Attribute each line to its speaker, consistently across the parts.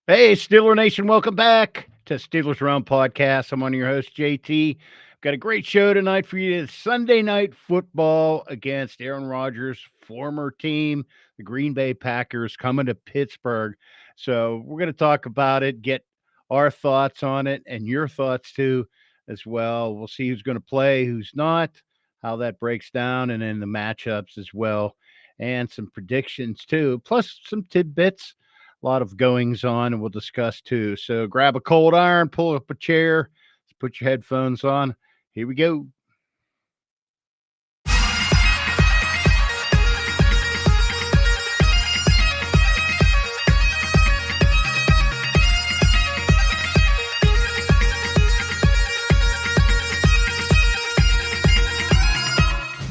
Speaker 1: Hey, Steeler Nation, welcome back to Steelers Round Podcast. I'm on your host, JT. Got a great show tonight for you. It's Sunday night football against Aaron Rodgers' former team, the Green Bay Packers, coming to Pittsburgh. So we're going to talk about it, get our thoughts on it, and your thoughts too, as well. We'll see who's going to play, who's not, how that breaks down, and then the matchups as well, and some predictions too, plus some tidbits, a lot of goings on, and we'll discuss too. So grab a cold iron, pull up a chair, put your headphones on. Here we go.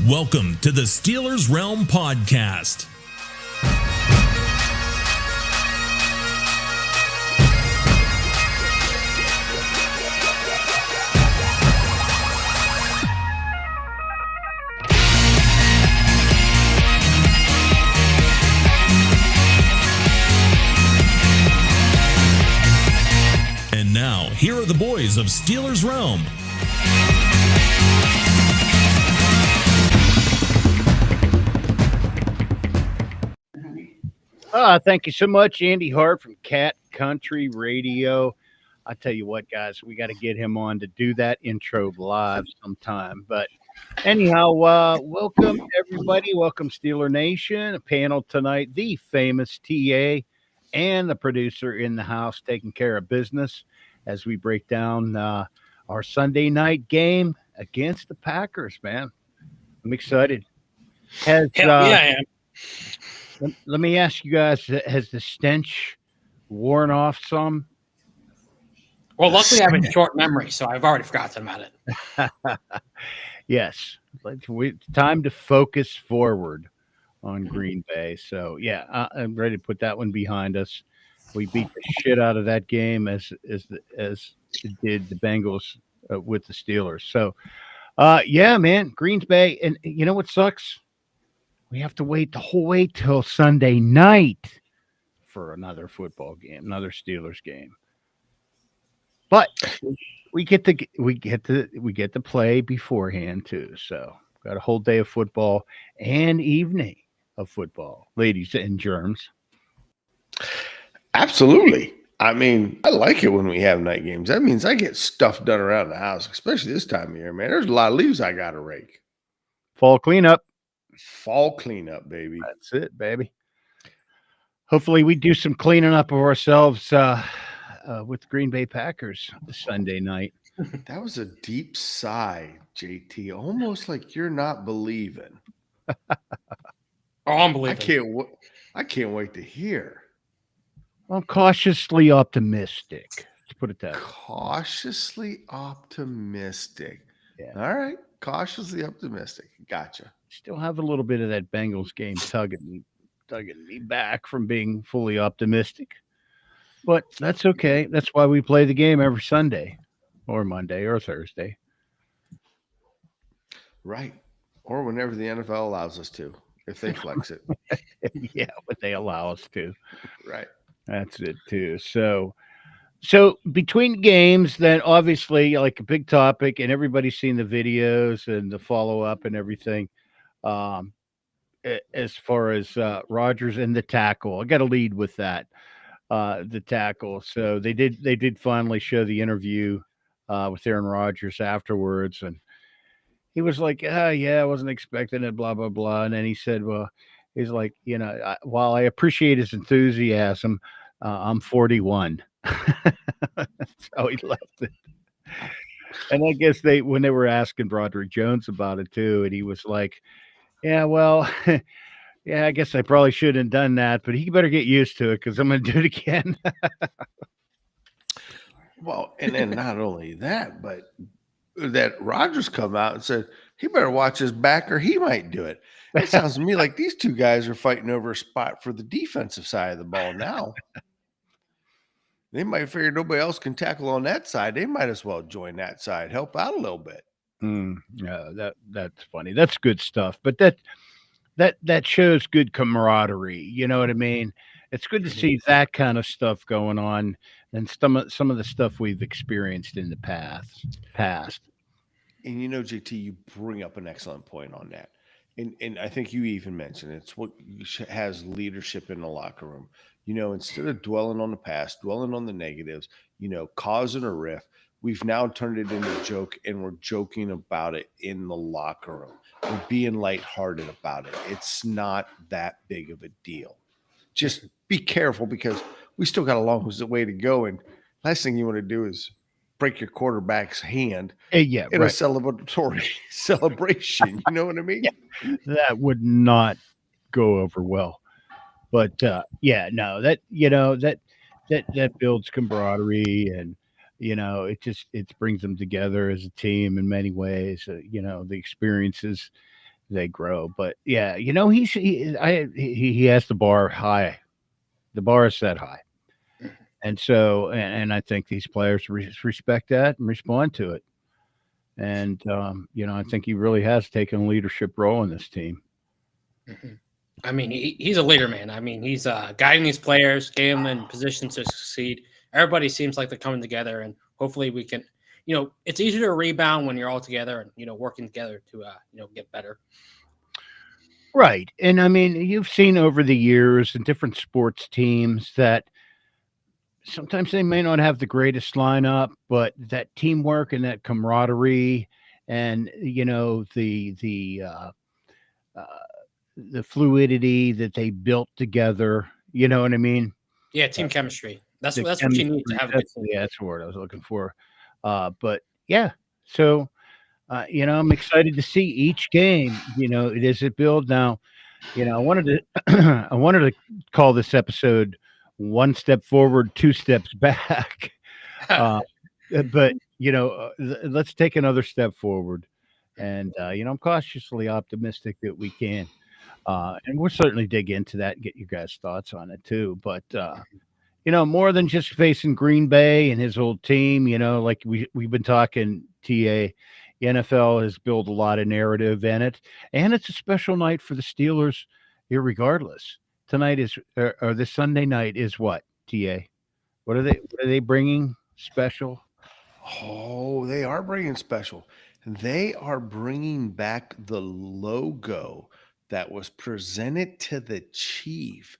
Speaker 2: Welcome to the Steelers Realm Podcast. And now, here are the boys of Steelers Realm.
Speaker 1: Thank you so much, Andy Hart from Cat Country Radio. I tell you what, guys, we got to get him on to do that intro live sometime. But anyhow, welcome everybody. Welcome Steeler Nation. A panel tonight, the famous TA and the producer in the house taking care of business as we break down our Sunday night game against the Packers, man. I'm excited.
Speaker 3: Yeah, I am.
Speaker 1: Let me ask you guys, has the stench worn off some?
Speaker 3: Well, luckily I have a short memory, so I've already forgotten about it.
Speaker 1: Yes. Time to focus forward on Green Bay. So, yeah, I'm ready to put that one behind us. We beat the shit out of that game as it did the Bengals with the Steelers. So, yeah, man, Green Bay. And you know what sucks? We have to wait the whole way till Sunday night for another football game, another Steelers game. But we get to play beforehand too. So got a whole day of football and evening of football, ladies and germs.
Speaker 4: Absolutely. I mean, I like it when we have night games. That means I get stuff done around the house, especially this time of year, man. There's a lot of leaves I got to rake.
Speaker 1: Fall cleanup.
Speaker 4: Fall cleanup, baby.
Speaker 1: That's it, baby. Hopefully we do some cleaning up of ourselves with the Green Bay Packers Sunday night.
Speaker 4: That was a deep sigh, JT. Almost like you're not believing.
Speaker 3: Oh, I'm believing.
Speaker 4: I can't wait to hear.
Speaker 1: I'm cautiously optimistic. Let's put it that way.
Speaker 4: Cautiously optimistic.
Speaker 1: Yeah.
Speaker 4: All right. Cautiously optimistic. Gotcha.
Speaker 1: Still have a little bit of that Bengals game tugging me back from being fully optimistic. But that's okay. That's why we play the game every Sunday or Monday or Thursday.
Speaker 4: Right. Or whenever the NFL allows us to, if they flex it.
Speaker 1: Yeah, but they allow us to.
Speaker 4: Right.
Speaker 1: That's it too. So between games, then obviously like a big topic, and everybody's seen the videos and the follow-up and everything. As far as Rodgers and the tackle, I got to lead with that. The tackle. So they did finally show the interview with Aaron Rodgers afterwards, and he was like, yeah, I wasn't expecting it, blah, blah, blah. And then he said, well, he's like, while I appreciate his enthusiasm, I'm 41. That's how he left it. And I guess when they were asking Broderick Jones about it too, and he was like, yeah, well, yeah, I guess I probably shouldn't have done that, but he better get used to it because I'm going to do it again.
Speaker 4: Well, and then not only that, but that Rodgers come out and said he better watch his back or he might do it. It sounds to me like these two guys are fighting over a spot for the defensive side of the ball now. They might figure nobody else can tackle on that side. They might as well join that side, help out a little bit.
Speaker 1: Yeah, that's funny. That's good stuff. But that shows good camaraderie. You know what I mean? it's good to see that kind of stuff going on, and some of the stuff we've experienced in the past.
Speaker 4: And JT, you bring up an excellent point on that. And I think you even mentioned it's what has leadership in the locker room. Instead of dwelling on the past, dwelling on the negatives, causing a rift, we've now turned it into a joke, and we're joking about it in the locker room. We're being lighthearted about it. It's not that big of a deal. Just be careful, because we still got a long way to go. And last thing you want to do is break your quarterback's hand
Speaker 1: Yeah,
Speaker 4: in a
Speaker 1: right.
Speaker 4: celebratory celebration. You know what I mean?
Speaker 1: Yeah. That would not go over well. But yeah, no, that builds camaraderie, and it brings them together as a team in many ways. The experiences they grow. But yeah, he has the bar high. The bar is set high, and so and I think these players respect that and respond to it. And I think he really has taken a leadership role in this team.
Speaker 3: I mean, he's a leader, man. I mean, he's guiding these players, getting them in position to succeed. Everybody seems like they're coming together, and hopefully we can. It's easier to rebound when you're all together and working together to get better.
Speaker 1: Right. And I mean, you've seen over the years in different sports teams that sometimes they may not have the greatest lineup, but that teamwork and that camaraderie and the fluidity that they built together, you know what I mean?
Speaker 3: Yeah, team chemistry. That's
Speaker 1: The
Speaker 3: what you need to
Speaker 1: chemistry,
Speaker 3: have a good team.
Speaker 1: that's the word I was looking for. But yeah, so I'm excited to see each game. It is a build now. I wanted to I wanted to call this episode "One Step Forward, Two Steps Back," but let's take another step forward. And I'm cautiously optimistic that we can. And we'll certainly dig into that and get you guys' thoughts on it too. But more than just facing Green Bay and his old team, like we've been talking, TA, the NFL has built a lot of narrative in it, and it's a special night for the Steelers, irregardless. Tonight is or this Sunday night is what, TA? What are they bringing special?
Speaker 4: Oh, they are bringing special. They are bringing back the logo that was presented to the chief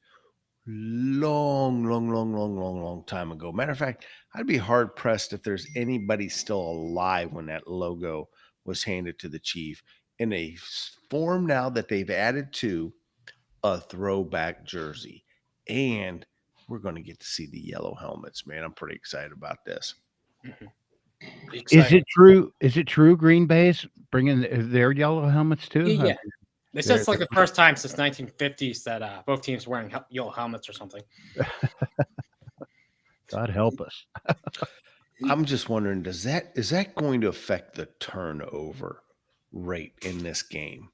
Speaker 4: long time ago. Matter of fact, I'd be hard pressed if there's anybody still alive when that logo was handed to the chief in a form now that they've added to a throwback jersey. And we're going to get to see the yellow helmets, man. I'm pretty excited about this.
Speaker 1: Is it true? Is it true Green Bay's bringing their yellow helmets too?
Speaker 3: Yeah. They said it's like the first time since 1950s that both teams are wearing yellow helmets or something.
Speaker 1: God help us.
Speaker 4: I'm just wondering, is that going to affect the turnover rate in this game?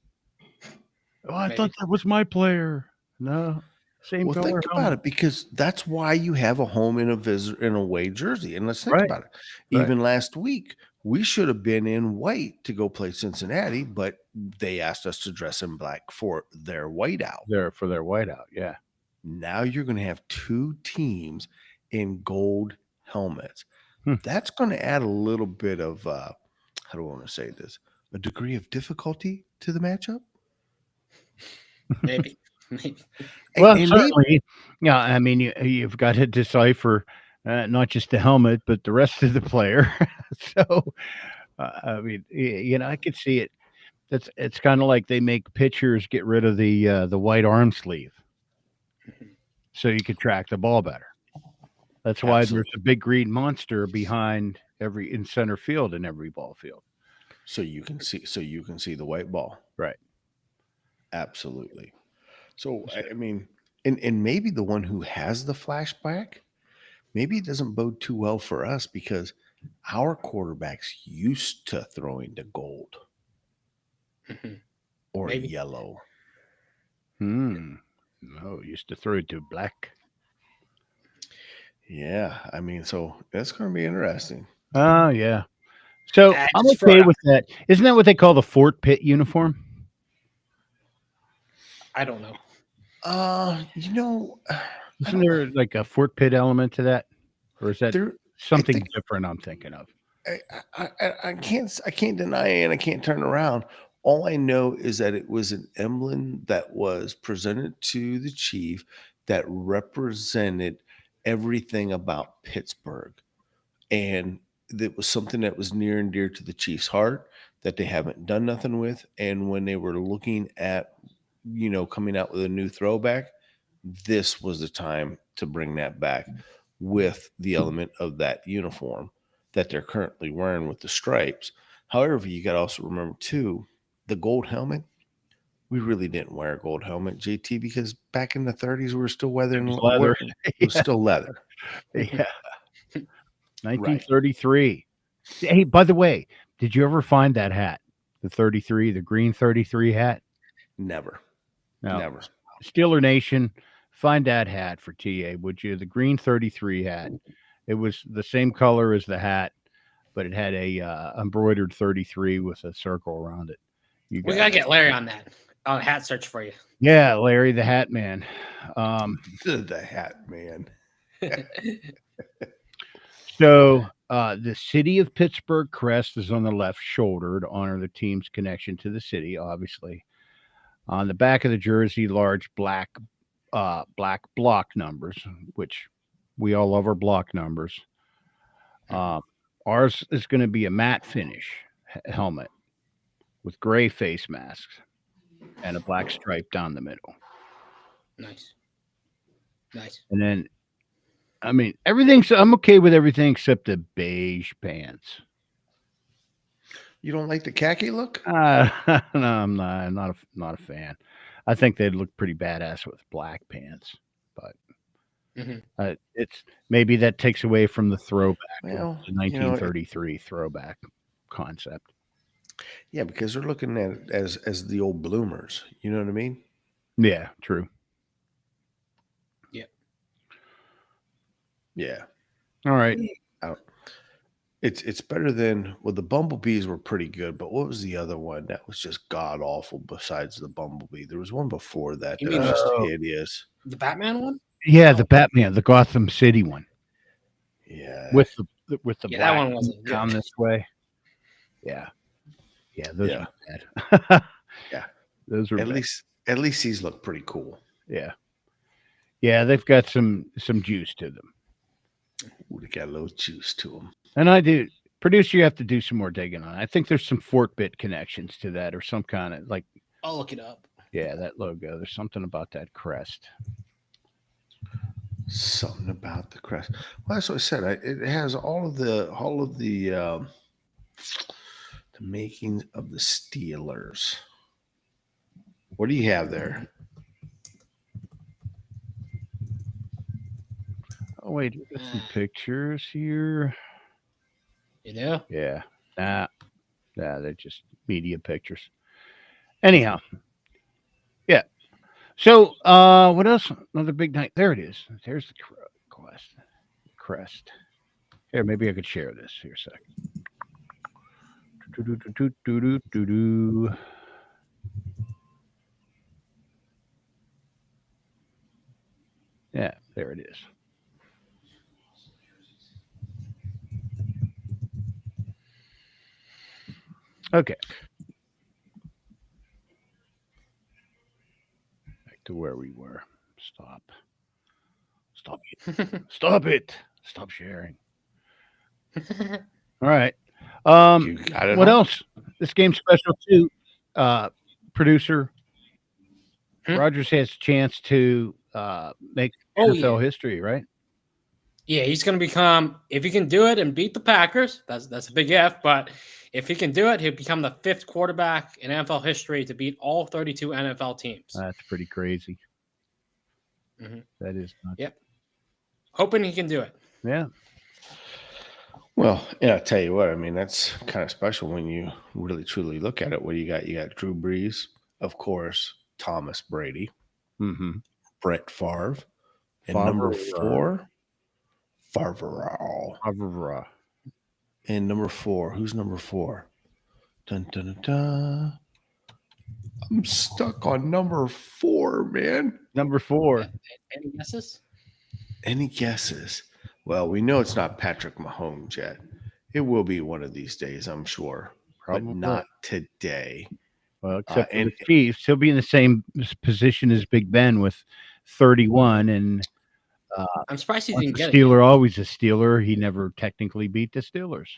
Speaker 1: Oh, I thought that was my player. No, same color.
Speaker 4: Think about it, because that's why you have a home and an away jersey. And let's think about it. Even last week, we should have been in white to go play Cincinnati, but they asked us to dress in black for their whiteout.
Speaker 1: For their whiteout, yeah.
Speaker 4: Now you're going to have two teams in gold helmets. That's going to add a little bit of, how do I want to say this? A degree of difficulty to the matchup?
Speaker 3: Maybe.
Speaker 1: Well, certainly. Yeah, I mean, you've got to decipher not just the helmet, but the rest of the player. So, I mean, I could see it. It's kind of like they make pitchers get rid of the white arm sleeve, so you could track the ball better. That's why there's a big green monster behind in center field in every ball field,
Speaker 4: so you can see the white ball.
Speaker 1: Right.
Speaker 4: Absolutely. So I mean, and maybe the one who has the flashback, maybe it doesn't bode too well for us, because our quarterbacks used to throwing to gold or yellow.
Speaker 1: No, used to throw it to black.
Speaker 4: Yeah, I mean, so that's going to be interesting.
Speaker 1: Oh, yeah. So I'm okay with that. Isn't that what they call the Fort Pitt uniform?
Speaker 3: I don't know.
Speaker 1: Isn't there like a Fort Pitt element to that, or is that
Speaker 4: There,
Speaker 1: something
Speaker 4: think-
Speaker 1: different? I'm thinking of.
Speaker 4: I can't deny it and I can't turn around. All I know is that it was an emblem that was presented to the chief that represented everything about Pittsburgh. And that was something that was near and dear to the Chiefs' heart that they haven't done nothing with. And when they were looking at, coming out with a new throwback, this was the time to bring that back with the element of that uniform that they're currently wearing with the stripes. However, you got to also remember too, the gold helmet. We really didn't wear a gold helmet, JT, because back in the 30s, we were still weathering
Speaker 1: was leather.
Speaker 4: It was still leather.
Speaker 1: Yeah. 1933. Hey, by the way, did you ever find that hat? The 33, the green 33 hat?
Speaker 4: Never.
Speaker 1: No.
Speaker 4: Never.
Speaker 1: Steeler Nation, find that hat for TA, would you? The green 33 hat. It was the same color as the hat, but it had a embroidered 33 with a circle around it.
Speaker 3: We gotta get Larry on that. On hat search for you.
Speaker 1: Yeah, Larry the Hat Man.
Speaker 4: The hat man.
Speaker 1: So the city of Pittsburgh crest is on the left shoulder to honor the team's connection to the city, obviously. On the back of the jersey, large black block numbers, which we all love our block numbers. Ours is going to be a matte finish helmet with gray face masks and a black stripe down the middle.
Speaker 3: Nice. Nice.
Speaker 1: And then, I mean, I'm okay with everything except the beige pants.
Speaker 4: You don't like the khaki look?
Speaker 1: No, I'm not a fan. I think they'd look pretty badass with black pants, but it's maybe that takes away from the throwback,
Speaker 4: Well,
Speaker 1: the 1933 throwback concept.
Speaker 4: Yeah, because they're looking at it as the old bloomers. You know what I mean?
Speaker 1: Yeah, true.
Speaker 4: Yeah.
Speaker 1: All right.
Speaker 4: It's better than the bumblebees were pretty good, but what was the other one that was just god awful besides the bumblebee? There was one before that
Speaker 3: You
Speaker 4: that
Speaker 3: mean
Speaker 4: was just hideous.
Speaker 3: The Batman one?
Speaker 1: Yeah, the Batman, the Gotham City one.
Speaker 4: Yeah.
Speaker 1: With the
Speaker 3: Yeah,
Speaker 1: black
Speaker 3: that one wasn't good.
Speaker 1: down this way. Yeah. Yeah, those
Speaker 4: Yeah.
Speaker 1: are bad.
Speaker 4: Yeah.
Speaker 1: Those are
Speaker 4: At
Speaker 1: bad.
Speaker 4: least these look pretty cool.
Speaker 1: Yeah. Yeah, they've got some juice to them.
Speaker 4: Ooh, they got a little juice to them.
Speaker 1: And I do. Producer, you have to do some more digging on it. I think there's some Fort Pitt connections to that or some kind of like,
Speaker 3: I'll look it up.
Speaker 1: yeah, that logo. There's something about that crest.
Speaker 4: Something about the crest. Well, that's what I said. It has all of the makings of the Steelers. What do you have there?
Speaker 1: Oh, wait, we got some pictures here.
Speaker 3: You know?
Speaker 1: Yeah. Nah, they're just media pictures. Anyhow. Yeah. So, what else? Another big night. There it is. There's the crest. Here, maybe I could share this here a second. Yeah, there it is. Okay. Back to where we were. Stop it. Stop it. Stop sharing. All right.
Speaker 4: You got it
Speaker 1: What
Speaker 4: all?
Speaker 1: else? This game's special too. Producer Rodgers has a chance to make NFL history, right?
Speaker 3: Yeah, he's going to become, if he can do it and beat the Packers, that's a big if, but if he can do it, he'll become the 5th quarterback in NFL history to beat all 32 NFL teams.
Speaker 1: That's pretty crazy. That is nuts.
Speaker 3: Yep. Hoping he can do it.
Speaker 1: Yeah.
Speaker 4: Well, yeah, I tell you what, I mean, that's kind of special when you really truly look at it. What do you got? You got Drew Brees, of course, Thomas Brady, Brett Favre, and number 4, Favre. And number 4, who's number 4? Dun, dun, dun, dun. I'm stuck on number 4, man.
Speaker 1: Number 4.
Speaker 3: Any guesses?
Speaker 4: Any guesses? Well, we know it's not Patrick Mahomes yet. It will be one of these days, I'm sure,
Speaker 1: Probably.
Speaker 4: but not today.
Speaker 1: Well, except for
Speaker 4: And
Speaker 1: the Chiefs, he'll be in the same position as Big Ben with 31, and
Speaker 3: I'm surprised he
Speaker 1: once
Speaker 3: didn't
Speaker 1: a
Speaker 3: get it.
Speaker 1: Steeler, always a Steeler. He never technically beat the Steelers.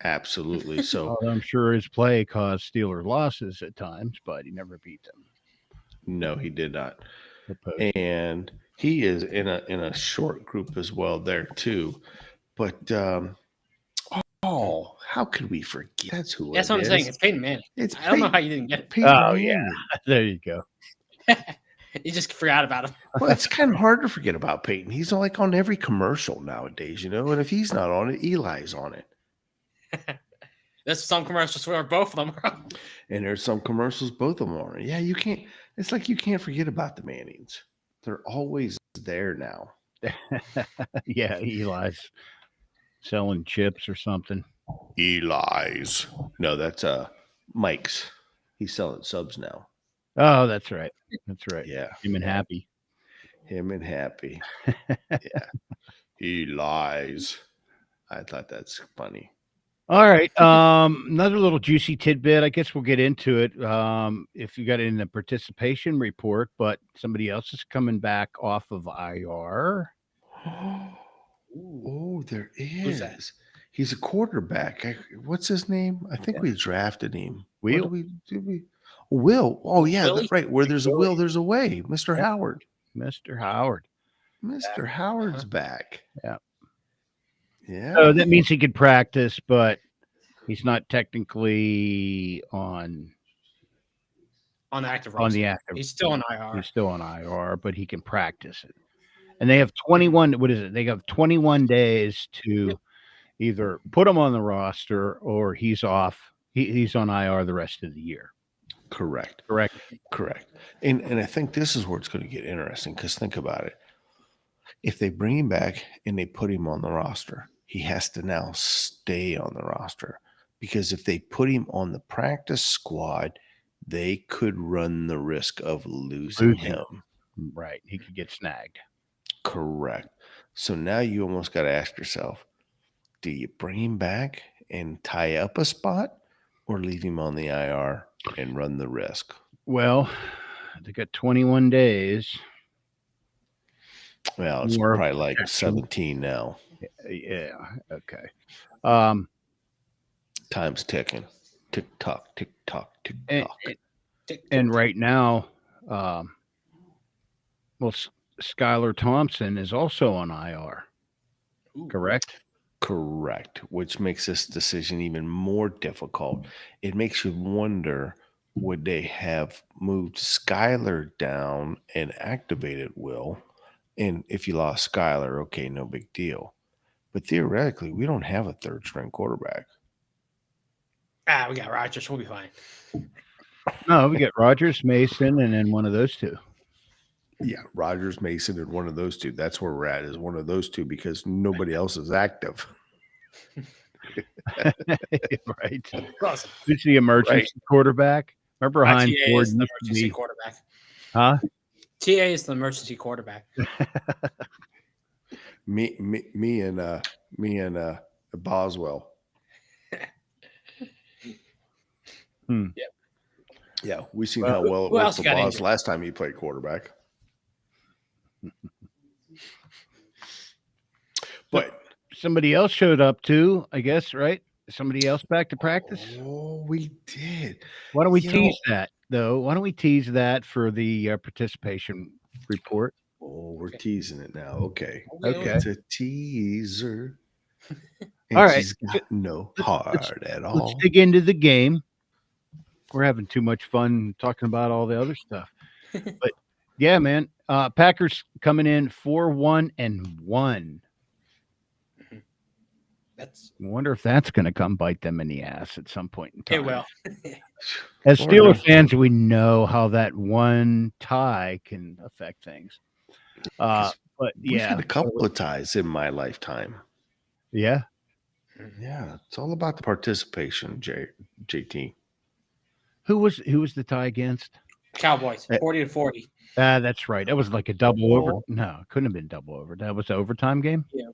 Speaker 4: absolutely. So
Speaker 1: Although I'm sure his play caused Steeler losses at times, but he never beat them.
Speaker 4: no, he did not.
Speaker 1: Opposed.
Speaker 4: And he is in a short group as well there too. But how could we forget? That's who
Speaker 3: That's
Speaker 4: it
Speaker 3: what I'm
Speaker 4: is.
Speaker 3: saying. It's Peyton Manning.
Speaker 4: It's
Speaker 3: I don't know how you didn't get it.
Speaker 4: Peyton
Speaker 1: Oh, yeah.
Speaker 4: Manning.
Speaker 1: There you go.
Speaker 3: You just forgot about him.
Speaker 4: Well, it's kind of hard to forget about Peyton. He's like on every commercial nowadays, and if he's not on it, Eli's on it.
Speaker 3: There's some commercials where both of them are on.
Speaker 4: And there's some commercials both of them are. Yeah, you can't. It's like you can't forget about the Mannings. They're always there now.
Speaker 1: Yeah, Eli's selling chips or something.
Speaker 4: Eli's. No, that's Mike's. He's selling subs now.
Speaker 1: Oh, that's right. That's right.
Speaker 4: Yeah,
Speaker 1: Him and Happy.
Speaker 4: him and Happy. Yeah, Eli's. I thought that's funny.
Speaker 1: All right. Another little juicy tidbit. I guess we'll get into it. If you got it in the participation report, but somebody else is coming back off of IR.
Speaker 4: Oh, there
Speaker 3: Who's that?
Speaker 4: is. He's a quarterback. What's his name? I think we drafted him. What
Speaker 1: Will.
Speaker 4: did we? Will. Oh, yeah,
Speaker 3: Billy?
Speaker 4: that's right. Where there's a will, there's a way. Mr.
Speaker 1: Yeah.
Speaker 4: Howard.
Speaker 1: Mr. Howard.
Speaker 4: Mr. Howard's back.
Speaker 1: Yeah.
Speaker 4: Yeah.
Speaker 1: So that means he could practice, but he's not technically on
Speaker 3: On the active
Speaker 1: on
Speaker 3: roster.
Speaker 1: the active.
Speaker 3: He's still on IR.
Speaker 1: He's still on IR, but he can practice it. And they have 21. What is it? They have 21 days to either put him on the roster or he's off. He's on IR the rest of the year.
Speaker 4: Correct.
Speaker 1: Correct.
Speaker 4: Correct. And I think this is where it's going to get interesting because think about it. If they bring him back and they put him on the roster, he has to now stay on the roster because if they put him on the practice squad, they could run the risk of losing him.
Speaker 1: Right. He could get snagged.
Speaker 4: Correct. So now you almost got to ask yourself, do you bring him back and tie up a spot or leave him on the IR and run the risk?
Speaker 1: Well, they got 21 days.
Speaker 4: Well, it's
Speaker 1: More
Speaker 4: probably like
Speaker 1: protection.
Speaker 4: 17 now.
Speaker 1: Yeah. Okay.
Speaker 4: Time's ticking. Tick tock, tick tock, tick
Speaker 1: And,
Speaker 4: tock.
Speaker 1: and right now, Skylar Thompson is also on IR.
Speaker 3: Ooh.
Speaker 1: Correct.
Speaker 4: Correct, which makes this decision even more difficult. It makes you wonder, would they have moved Skylar down and activated Will? And if you lost Skylar, okay, no big deal. But theoretically, we don't have a third string quarterback.
Speaker 3: We got Rodgers. We'll be fine.
Speaker 1: No, we got Rodgers, Mason, and then one of those two.
Speaker 4: Yeah, Rodgers, Mason, and one of those two. That's where we're at, is one of those two because nobody else is active.
Speaker 1: Right.
Speaker 3: Awesome.
Speaker 1: Who's the emergency quarterback? Remember Hines
Speaker 3: TA
Speaker 1: Ward
Speaker 3: is the
Speaker 1: used to
Speaker 3: emergency
Speaker 1: be,
Speaker 3: quarterback.
Speaker 1: huh?
Speaker 3: TA is the emergency quarterback.
Speaker 4: me and Boswell.
Speaker 3: Yep.
Speaker 4: Yeah, we seen how well it
Speaker 3: who
Speaker 4: worked
Speaker 3: else
Speaker 4: for
Speaker 3: got
Speaker 4: Boz
Speaker 3: injured?
Speaker 4: last time he played quarterback. But
Speaker 1: Somebody else showed up too, I guess, right? Somebody else back to practice.
Speaker 4: oh, we did.
Speaker 1: Why don't we
Speaker 4: You
Speaker 1: tease that though? Why don't we tease that for the participation report?
Speaker 4: Oh, we're teasing it now. Okay.
Speaker 1: Okay.
Speaker 4: It's a teaser. And
Speaker 1: All right.
Speaker 4: she's got no heart at all.
Speaker 1: Let's dig into the game. We're having too much fun talking about all the other stuff. But yeah, man. Packers coming in 4-1-1.
Speaker 3: That's
Speaker 1: I wonder if that's going to come bite them in the ass at some point in time.
Speaker 3: it. Will.
Speaker 1: As
Speaker 4: Or
Speaker 1: Steeler
Speaker 4: not.
Speaker 1: fans, we know how that one tie can affect things. But
Speaker 4: We've
Speaker 1: yeah,
Speaker 4: had a couple of ties in my lifetime.
Speaker 1: yeah.
Speaker 4: Yeah, it's all about the participation, JT.
Speaker 1: Who was the tie against?
Speaker 3: Cowboys 40-40.
Speaker 1: That's right. That was like a double over. No, it couldn't have been double over. That was an overtime game.
Speaker 3: Yeah,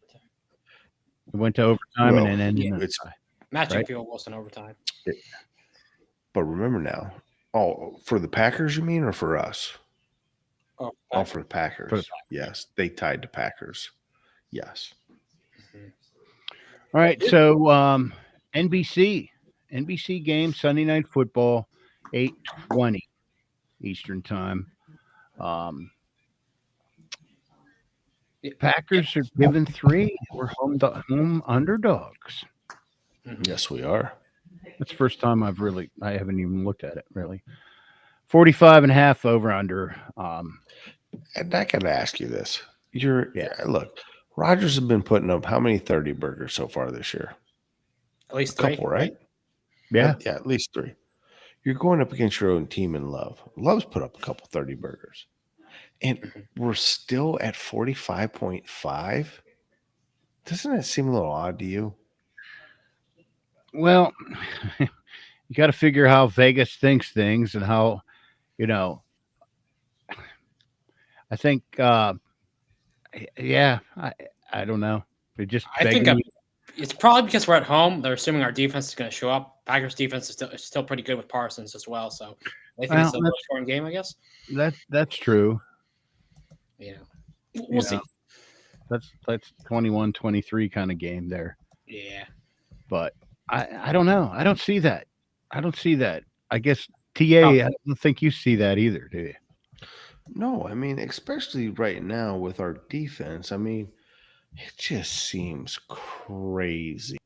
Speaker 1: It went to overtime and then ended.
Speaker 4: It's
Speaker 3: matching field goals in overtime.
Speaker 4: But remember now, for the Packers, you mean, or for us?
Speaker 3: Oh,
Speaker 4: For the Packers. Yes, they tied the Packers. Yes.
Speaker 1: All right, so NBC game, Sunday Night Football, 8:20 Eastern Time. Packers are given 3. We're home underdogs.
Speaker 4: Yes, we are.
Speaker 1: That's the first time I haven't even looked at it, really. 45.5 over under.
Speaker 4: And I got to ask you this. Look, Rodgers has been putting up how many 30 burgers so far this year?
Speaker 3: At least
Speaker 4: a couple, right?
Speaker 1: Yeah.
Speaker 4: Yeah, at least 3. You're going up against your own team in Love. Love's put up a couple 30 burgers. And we're still at 45.5. Doesn't that seem a little odd to you?
Speaker 1: Well, you got to figure how Vegas thinks things and how, I think, I don't know.
Speaker 3: I think it's probably because we're at home. They're assuming our defense is going to show up. Packers defense is still pretty good with Parsons as well. So I think it's a low scoring game, I guess.
Speaker 1: That's true.
Speaker 3: Yeah. We'll see.
Speaker 1: That's 21-23 kind of game there.
Speaker 3: Yeah.
Speaker 1: But I don't know. I don't see that. I guess TA, I don't think you see that either, do you?
Speaker 4: No, I mean, especially right now with our defense, I mean, it just seems crazy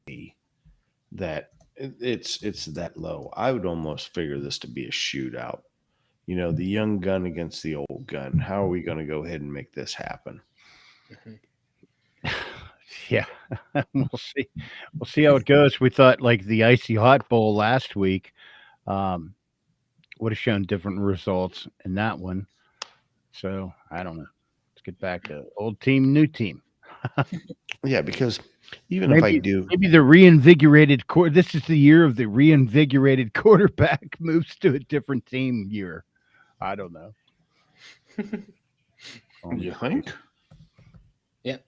Speaker 4: that it's that low. I would almost figure this to be a shootout. The young gun against the old gun. How are we going to go ahead and make this happen?
Speaker 1: Yeah, we'll see. We'll see how it goes. We thought like the Icy Hot Bowl last week would have shown different results in that one. So I don't know. Let's get back to old team, new team.
Speaker 4: Yeah, because even
Speaker 1: maybe,
Speaker 4: if I do,
Speaker 1: maybe the reinvigorated this is the year of the reinvigorated quarterback moves to a different team year. I don't know.
Speaker 4: You think?
Speaker 3: Yep.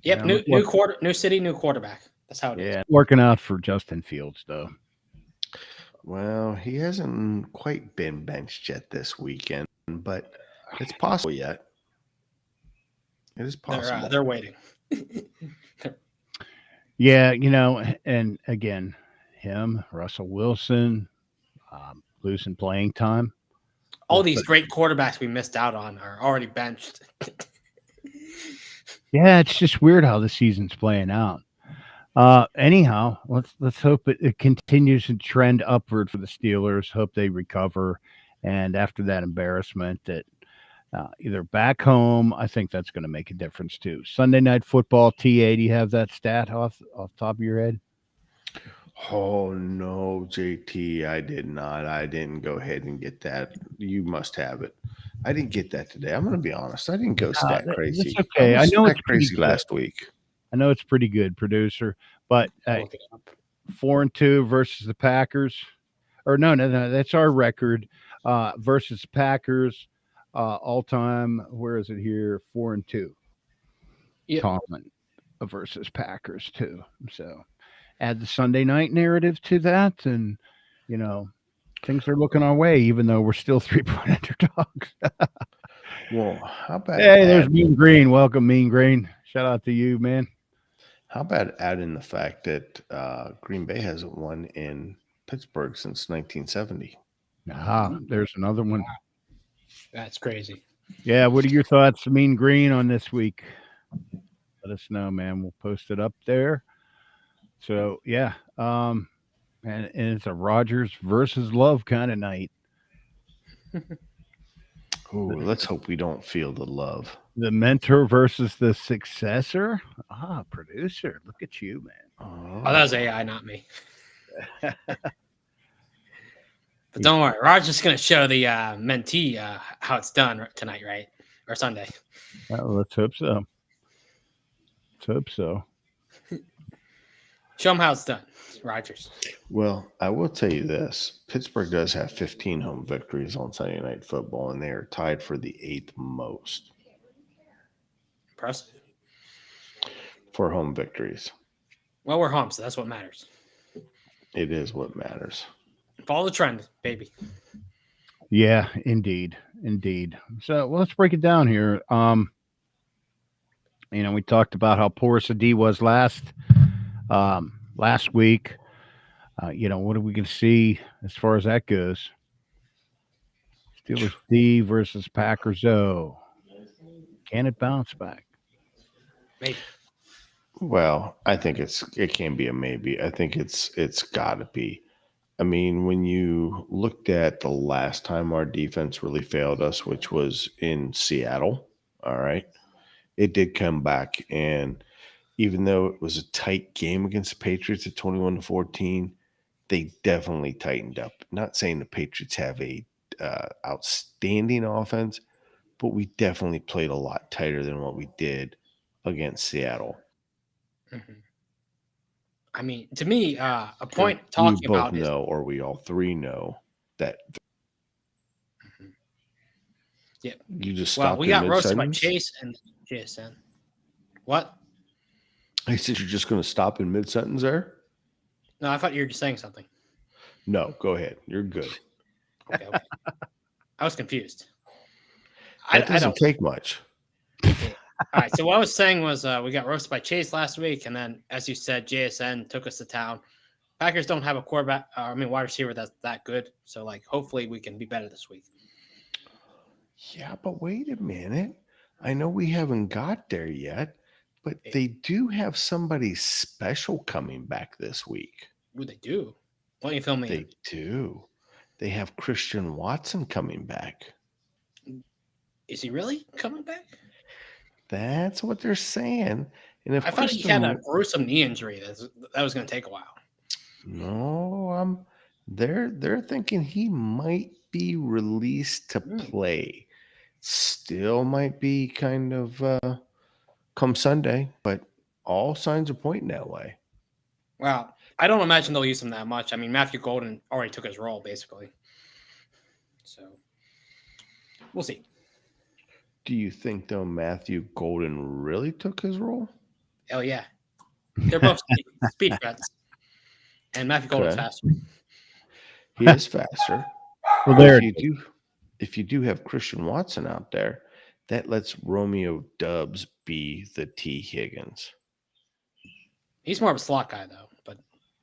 Speaker 1: Yeah,
Speaker 3: new city, new quarterback. That's how it is.
Speaker 1: Yeah, working out for Justin Fields though.
Speaker 4: Well, he hasn't quite been benched yet this weekend, but it's possible yet. It is possible.
Speaker 3: They're waiting.
Speaker 1: Yeah, and again, Russell Wilson, losing playing time.
Speaker 3: All these great quarterbacks we missed out on are already benched.
Speaker 1: Yeah, it's just weird how the season's playing out. Anyhow, let's hope it continues to trend upward for the Steelers. Hope they recover, and after that embarrassment, that either back home, I think that's going to make a difference too. Sunday Night Football, TA. Do you have that stat off the top of your head?
Speaker 4: Oh no, JT, I did not. I didn't go ahead and get that. You must have it. I didn't get that today. I'm going to be honest. I didn't go stat crazy.
Speaker 1: It's okay. I know it's
Speaker 4: crazy last week.
Speaker 1: I know it's pretty good, producer. But 4-2 versus the Packers, or no, that's our record versus Packers all time. Where is it here? 4-2.
Speaker 3: Yep.
Speaker 1: Tomlin versus Packers too. So add the Sunday night narrative to that, and things are looking our way, even though we're still 3-point underdogs.
Speaker 4: Well, how about
Speaker 1: there's Mean Green. Welcome, Mean Green. Shout out to you, man.
Speaker 4: How about adding the fact that Green Bay hasn't won in Pittsburgh since 1970?
Speaker 1: There's another one.
Speaker 3: That's crazy.
Speaker 1: Yeah, what are your thoughts, Mean Green, on this week? Let us know, man. We'll post it up there. So, yeah. And it's a Rodgers versus Love kind of night.
Speaker 4: Ooh, let's hope we don't feel the love.
Speaker 1: The mentor versus the successor. Producer, look at you, man.
Speaker 3: Oh, that was AI, not me. But don't worry, Rodgers is going to show the mentee how it's done tonight, right? Or Sunday.
Speaker 1: Let's hope so.
Speaker 3: Show them how it's done, Rodgers.
Speaker 4: Well, I will tell you this. Pittsburgh does have 15 home victories on Sunday Night Football, and they are tied for the 8th most
Speaker 3: Impressive.
Speaker 4: for home victories.
Speaker 3: Well, we're home, so that's what matters.
Speaker 4: It is what matters.
Speaker 3: Follow the trend, baby.
Speaker 1: Yeah, indeed. So let's break it down here. We talked about how porous the D was last week. What are we going to see as far as that goes? Steelers D versus Packers O. Can it bounce back?
Speaker 3: Maybe.
Speaker 4: Well, I think it can be a maybe. I think it's got to be. I mean, when you looked at the last time our defense really failed us, which was in Seattle, all right, it did come back. And even though it was a tight game against the Patriots at 21-14, they definitely tightened up. Not saying the Patriots have a outstanding offense, but we definitely played a lot tighter than what we did against Seattle.
Speaker 3: Mm-hmm. I mean, to me, a point
Speaker 4: And
Speaker 3: talking
Speaker 4: we both
Speaker 3: about
Speaker 4: know, or we all three know, that
Speaker 3: yeah.
Speaker 4: you just
Speaker 3: Well,
Speaker 4: stopped.
Speaker 3: we
Speaker 4: in
Speaker 3: got roasted by
Speaker 4: mid-sentence?
Speaker 3: Chase and JSN. What?
Speaker 4: I said you're just going to stop in mid-sentence there?
Speaker 3: No, I thought you were just saying something.
Speaker 4: No, go ahead. You're good.
Speaker 3: Okay. I was confused.
Speaker 4: That doesn't take much.
Speaker 3: All right. So what I was saying was we got roasted by Chase last week, and then, as you said, JSN took us to town. Packers don't have a quarterback, wide receiver that's that good. So, hopefully we can be better this week.
Speaker 4: Yeah, but wait a minute. I know we haven't got there yet, but they do have somebody special coming back this week.
Speaker 3: Ooh, they do. Why don't you fill me in?
Speaker 4: They do. They have Christian Watson coming back.
Speaker 3: Is he really coming back?
Speaker 4: That's what they're saying. And if
Speaker 3: I thought he had a gruesome knee injury that was going to take a while.
Speaker 4: No, they're thinking he might be released to play. Still might be kind of come Sunday, but all signs are pointing that way.
Speaker 3: Well, I don't imagine they'll use him that much. I mean, Matthew Golden already took his role, basically. So, we'll see.
Speaker 4: Do you think, though, Matthew Golden really took his role?
Speaker 3: Hell yeah. They're both speed threats. And Matthew Golden's faster.
Speaker 4: He is faster.
Speaker 1: Well, there
Speaker 4: if you do have Christian Watson out there, that lets Romeo Dubs be the T. Higgins.
Speaker 3: He's more of a slot guy, though. But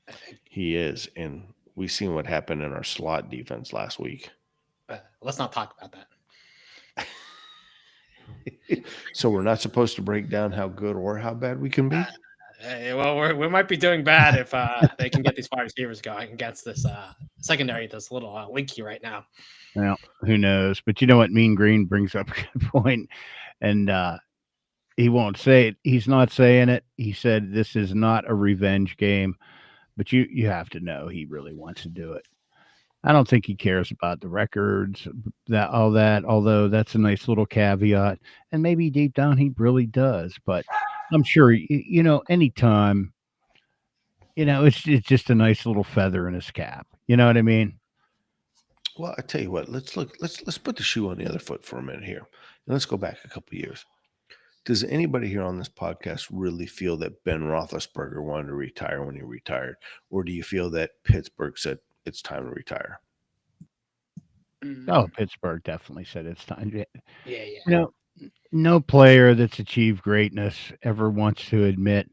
Speaker 3: I think
Speaker 4: he is, and we seen what happened in our slot defense last week.
Speaker 3: Let's not talk about that.
Speaker 4: So we're not supposed to break down how good or how bad we can be?
Speaker 3: Well, we might be doing bad if they can get these wide receivers going against this secondary that's a little leaky right now.
Speaker 1: Well, who knows? But you know what? Mean Green brings up a good point, and he won't say it. He's not saying it. He said this is not a revenge game, but you have to know he really wants to do it. I don't think he cares about the records, although that's a nice little caveat. And maybe deep down he really does. But I'm sure, anytime, it's just a nice little feather in his cap. You know what I mean?
Speaker 4: Well, I tell you what, let's put the shoe on the other foot for a minute here. And let's go back a couple of years. Does anybody here on this podcast really feel that Ben Roethlisberger wanted to retire when he retired? Or do you feel that Pittsburgh said, it's time to retire?
Speaker 1: Oh, Pittsburgh definitely said it's time.
Speaker 3: Yeah.
Speaker 1: No player that's achieved greatness ever wants to admit.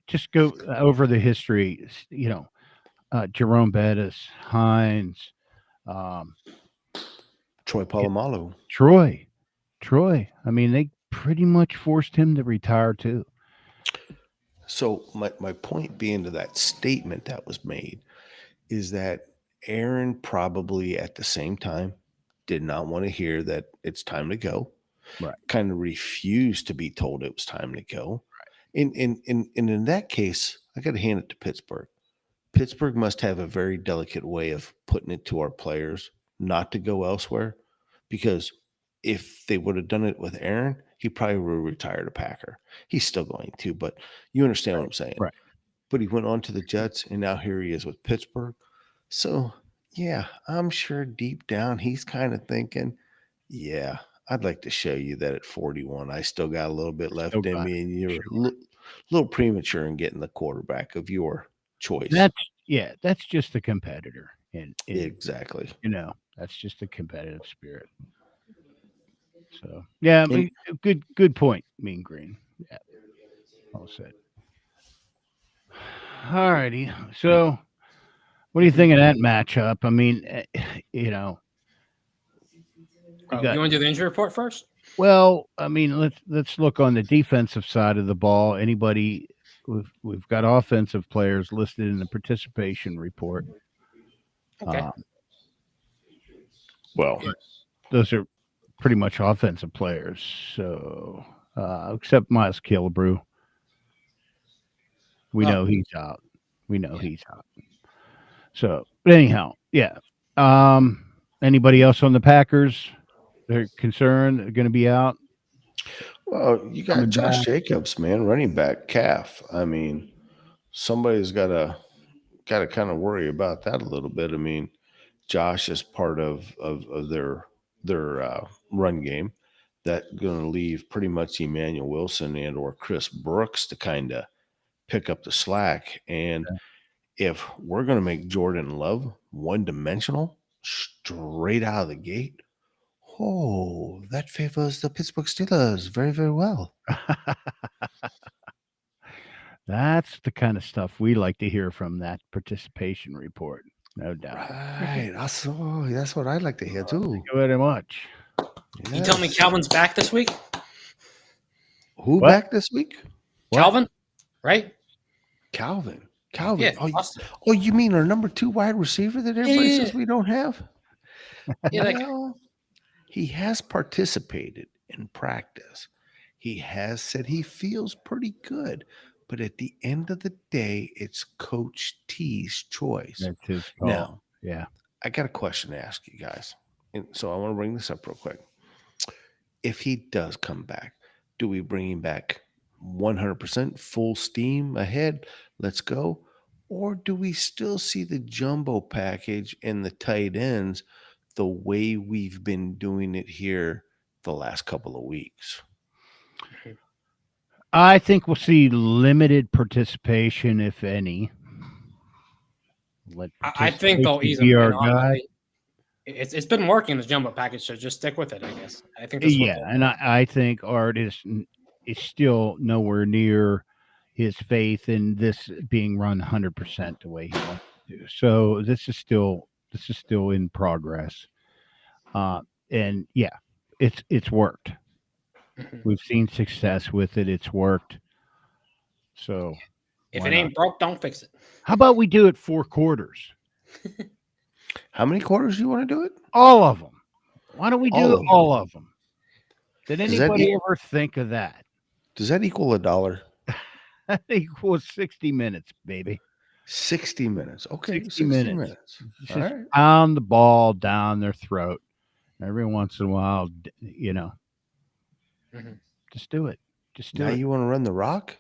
Speaker 1: Just go over the history. Jerome Bettis, Hines,
Speaker 4: Troy Polamalu,
Speaker 1: Troy. I mean, they pretty much forced him to retire too.
Speaker 4: So my point being to that statement that was made is that Aaron probably at the same time did not want to hear that it's time to go.
Speaker 1: Right.
Speaker 4: Kind of refused to be told it was time to go. Right. And in that case, I got to hand it to Pittsburgh. Pittsburgh must have a very delicate way of putting it to our players not to go elsewhere, because if they would have done it with Aaron, he probably will retire a Packer. He's still going to, but you understand what I'm saying.
Speaker 1: Right.
Speaker 4: But he went on to the Jets, and now here he is with Pittsburgh. So, yeah, I'm sure deep down he's kind of thinking, yeah, I'd like to show you that at 41, I still got a little bit left in me, and you're a little premature in getting the quarterback of your choice.
Speaker 1: That's just a competitor. And
Speaker 4: Exactly.
Speaker 1: That's just a competitive spirit. So, yeah,
Speaker 4: And-
Speaker 1: good point, Mean Green. Yeah, all said. All righty. So, what do you think of that matchup? I mean,
Speaker 3: You want to do the injury report first?
Speaker 1: Well, I mean, let's look on the defensive side of the ball. Anybody, we've got offensive players listed in the participation report.
Speaker 3: Okay.
Speaker 4: Well,
Speaker 1: those are pretty much offensive players. So, except Miles Killebrew, we know he's out. He's out. So, but anyhow, yeah. Anybody else on the Packers? They're concerned they're going to be out.
Speaker 4: Well, you got Josh Jacobs, man, running back calf. I mean, somebody's got to kind of worry about that a little bit. I mean, Josh is part of their run game. That's going to leave pretty much Emmanuel Wilson and or Chris Brooks to kind of pick up the slack. And if we're going to make Jordan Love one-dimensional straight out of the gate, that favors the Pittsburgh Steelers very, very well.
Speaker 1: That's the kind of stuff we like to hear from that participation report. No doubt.
Speaker 4: Right. That's what I'd like to hear too.
Speaker 1: Thank you very much.
Speaker 3: Yes. You tell me Calvin's back this week?
Speaker 4: Who back this week?
Speaker 3: Calvin, right?
Speaker 4: Calvin.
Speaker 3: Yeah,
Speaker 4: oh, you mean our number 2 wide receiver that everybody says we don't have?
Speaker 3: Yeah,
Speaker 4: well, he has participated in practice. He has said he feels pretty good. But at the end of the day, it's Coach T's choice.
Speaker 1: That's his call.
Speaker 4: Now,
Speaker 1: yeah,
Speaker 4: I got a question to ask you guys. And so I want to bring this up real quick. If he does come back, do we bring him back 100% full steam ahead? Let's go. Or do we still see the jumbo package and the tight ends the way we've been doing it here the last couple of weeks?
Speaker 1: I think we'll see limited participation, if any.
Speaker 3: I think they'll ease him. It's been working the jumbo package, so just stick with it, I guess. I think.
Speaker 1: And I think Art is still nowhere near his faith in this being run 100% the way he wants to do. So this is still in progress. And yeah, it's worked. We've seen success with it. It's worked. So
Speaker 3: if it ain't broke, don't fix it.
Speaker 1: How about we do it 4 quarters?
Speaker 4: How many quarters do you want to do it?
Speaker 1: All of them. Why don't we do all of them? Did anybody ever think of that?
Speaker 4: Does that equal $1?
Speaker 1: That equals 60 minutes, baby.
Speaker 4: 60 minutes. Okay,
Speaker 1: 60 minutes.
Speaker 4: All right.
Speaker 1: Pound the ball down their throat. Every once in a while, just do it. Just do it.
Speaker 4: Now you want to run the rock?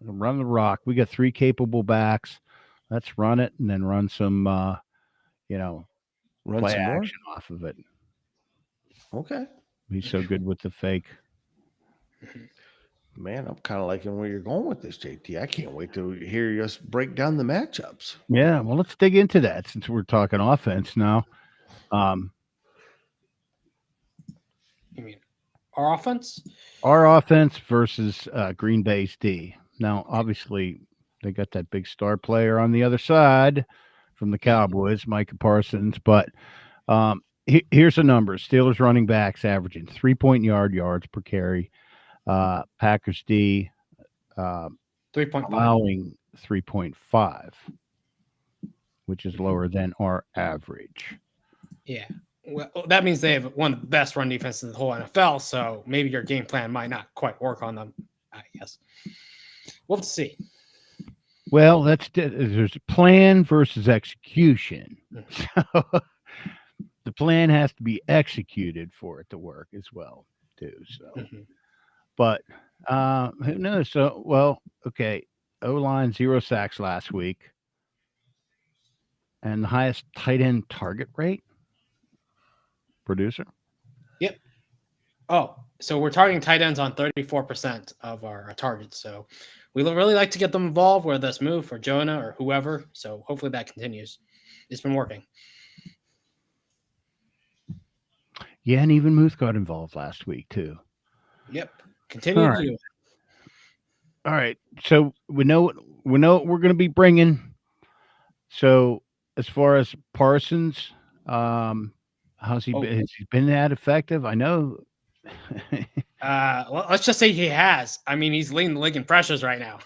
Speaker 1: Run the rock. We got 3 capable backs. Let's run it and then run some,
Speaker 4: run
Speaker 1: play
Speaker 4: some
Speaker 1: action off of it.
Speaker 4: Okay.
Speaker 1: He's so good with the fake.
Speaker 4: Man, I'm kind of liking where you're going with this, JT. I can't wait to hear us break down the matchups.
Speaker 1: Yeah, well, let's dig into that since we're talking offense now.
Speaker 3: You mean our offense?
Speaker 1: Our offense versus Green Bay's D. Now, obviously, they got that big star player on the other side from the Cowboys, Micah Parsons. But here's the numbers. Steelers running backs averaging 3-point yards per carry. Packers D
Speaker 3: 3.5.
Speaker 1: allowing 3.5, which is lower than our average.
Speaker 3: Yeah. Well, that means they have one of the best run defenses in the whole NFL, so maybe your game plan might not quite work on them, I guess. We'll have to see.
Speaker 1: Well, there's plan versus execution. So the plan has to be executed for it to work as well, too. So but who knows? So, well, okay. O-line 0 sacks last week, and the highest tight end target rate. Producer.
Speaker 3: Yep. Oh, so we're targeting tight ends on 34% of our targets. So we really like to get them involved, whether that's Move or Jonah or whoever. So hopefully that continues. It's been working.
Speaker 1: Yeah, and even Muth got involved last week too.
Speaker 3: Yep. Continue
Speaker 1: All
Speaker 3: to
Speaker 1: right.
Speaker 3: do it.
Speaker 1: All right. So we know what we're going to be bringing. So as far as Parsons, how's he been? Has he been that effective? I know.
Speaker 3: Well, let's just say he has. I mean, he's leading the league in pressures right now.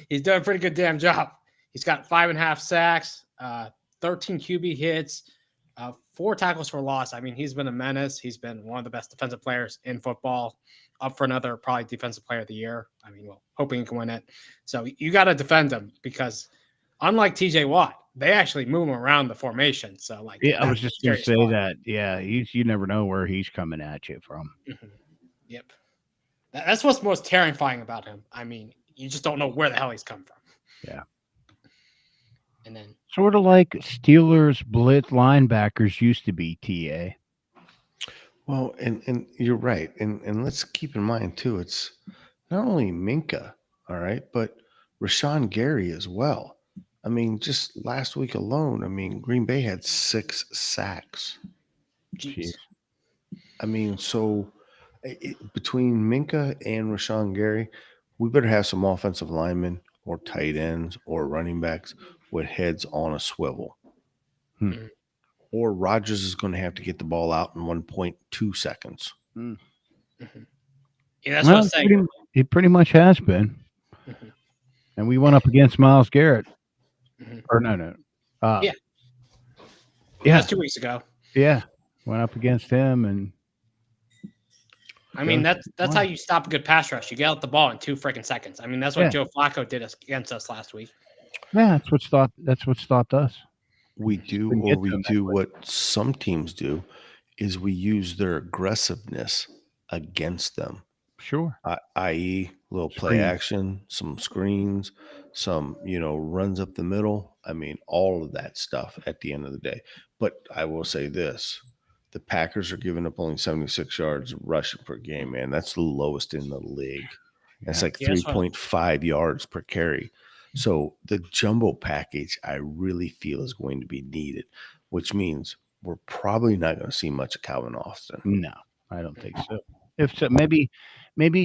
Speaker 3: He's doing a pretty good damn job. He's got 5.5 sacks, 13 QB hits, 4 tackles for loss. I mean, he's been a menace. He's been one of the best defensive players in football, up for another probably defensive player of the year. I mean, well, hoping he can win it. So you got to defend him because unlike TJ Watt, they actually move him around the formation. So like,
Speaker 1: Yeah, I was just going to say
Speaker 3: spot.
Speaker 1: that. Yeah, you never know where he's coming at you from.
Speaker 3: Mm-hmm. Yep. That's what's most terrifying about him. I mean, you just don't know where the hell he's come from.
Speaker 1: Yeah.
Speaker 3: And then
Speaker 1: sort of like Steelers blitz linebackers used to be, TA.
Speaker 4: Well, and you're right. And let's keep in mind too, it's not only Minka, all right, but Rashawn Gary as well. I mean, just last week alone, I mean, Green Bay had 6 sacks.
Speaker 3: jeez.
Speaker 4: I mean, so between Minka and Rashawn Gary, we better have some offensive linemen or tight ends or running backs with heads on a swivel. Or Rodgers is going to have to get the ball out in 1.2 seconds.
Speaker 3: Yeah, that's what I'm saying.
Speaker 1: He pretty much has been. And we went up against Myles Garrett. Or no.
Speaker 3: Yeah. That's 2 weeks ago.
Speaker 1: Yeah. Went up against him and
Speaker 3: I mean, that's how you stop a good pass rush. You get out the ball in 2 freaking seconds. I mean, that's what Joe Flacco did against us last week.
Speaker 1: Yeah, that's what stopped us.
Speaker 4: We do what some teams do is we use their aggressiveness against them.
Speaker 1: Sure.
Speaker 4: I.e. little play action, some screens, some, runs up the middle. I mean, all of that stuff at the end of the day. But I will say this. The Packers are giving up only 76 yards rushing per game, man. That's the lowest in the league. That's like 3.5 yards per carry. So the jumbo package, I really feel is going to be needed, which means we're probably not going to see much of Calvin Austin.
Speaker 1: No, I don't think so. If so, maybe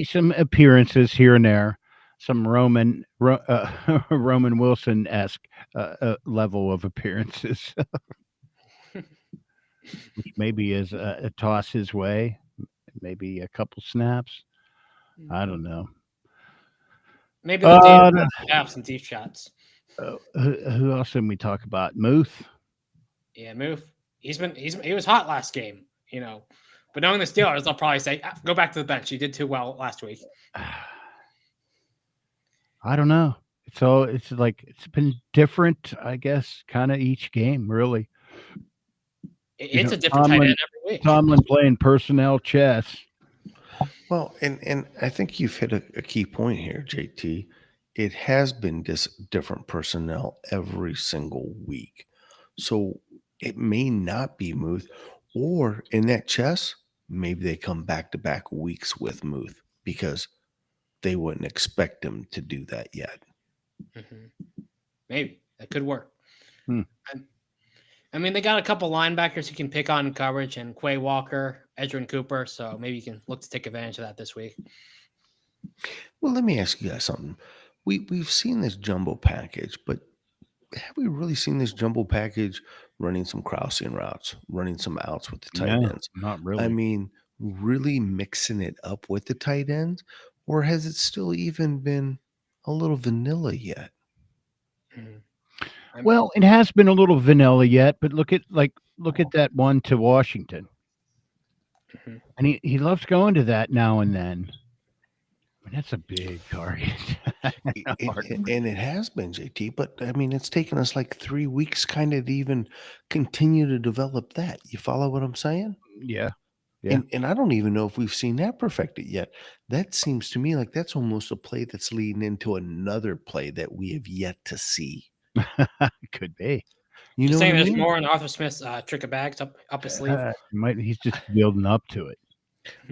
Speaker 1: some appearances here and there, some Roman Wilson-esque level of appearances, which maybe is a toss his way, maybe a couple snaps. I don't know.
Speaker 3: Maybe they'll have some deep shots.
Speaker 1: Who else did we talk about? Muth.
Speaker 3: Yeah, Muth. He was hot last game, But knowing the Steelers, they'll probably say, go back to the bench. You did too well last week.
Speaker 1: I don't know. So it's been different, I guess, kind of each game, really.
Speaker 3: It's a different tight end every week.
Speaker 1: Tomlin playing personnel chess.
Speaker 4: Well, and I think you've hit a key point here, JT. It has been different personnel every single week. So it may not be Muth, or in that chess, maybe they come back-to-back weeks with Muth because they wouldn't expect him to do that yet.
Speaker 3: Maybe. That could work. I mean, they got a couple linebackers you can pick on in coverage, and Quay Walker, Edgerrin Cooper, so maybe you can look to take advantage of that this week.
Speaker 4: Well, let me ask you guys something. We've seen this jumbo package, but have we really seen this jumbo package running some Krausian routes, running some outs with the tight ends?
Speaker 1: Not really.
Speaker 4: I mean, really mixing it up with the tight ends, or has it still even been a little vanilla yet?
Speaker 1: Well, it has been a little vanilla yet, but look at that one to Washington. And he loves going to that now and then. I mean, that's a big target.
Speaker 4: And it has been, JT, but I mean, it's taken us like 3 weeks kind of to even continue to develop that. You follow what I'm saying?
Speaker 1: Yeah. Yeah.
Speaker 4: And I don't even know if we've seen that perfected yet. That seems to me like that's almost a play that's leading into another play that we have yet to see.
Speaker 1: Could be.
Speaker 4: You
Speaker 3: You're
Speaker 4: know what
Speaker 3: saying
Speaker 4: I
Speaker 3: there's
Speaker 4: mean?
Speaker 3: more in Arthur Smith's trick of bags up his sleeve?
Speaker 1: He's just building up to it.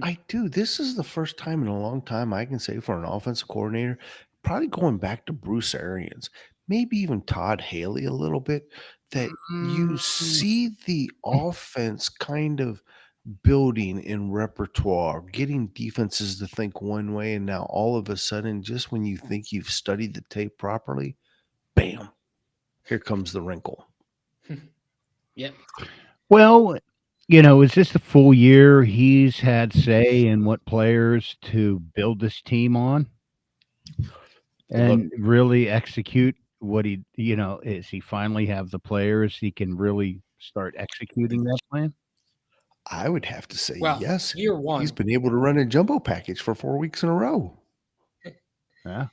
Speaker 4: I do. This is the first time in a long time I can say for an offensive coordinator, probably going back to Bruce Arians, maybe even Todd Haley a little bit, that you
Speaker 1: Mm.
Speaker 4: see the offense kind of building in repertoire, getting defenses to think one way, and now all of a sudden, just when you think you've studied the tape properly, bam, here comes the wrinkle.
Speaker 3: Yep.
Speaker 1: Well, is this the full year he's had say in what players to build this team on
Speaker 4: Look,
Speaker 1: and really execute what is he finally have the players he can really start executing that plan?
Speaker 4: I would have to say
Speaker 3: Well,
Speaker 4: yes.
Speaker 3: year
Speaker 4: He's
Speaker 3: one,
Speaker 4: been able to run a jumbo package for 4 weeks in a row.
Speaker 1: Yeah.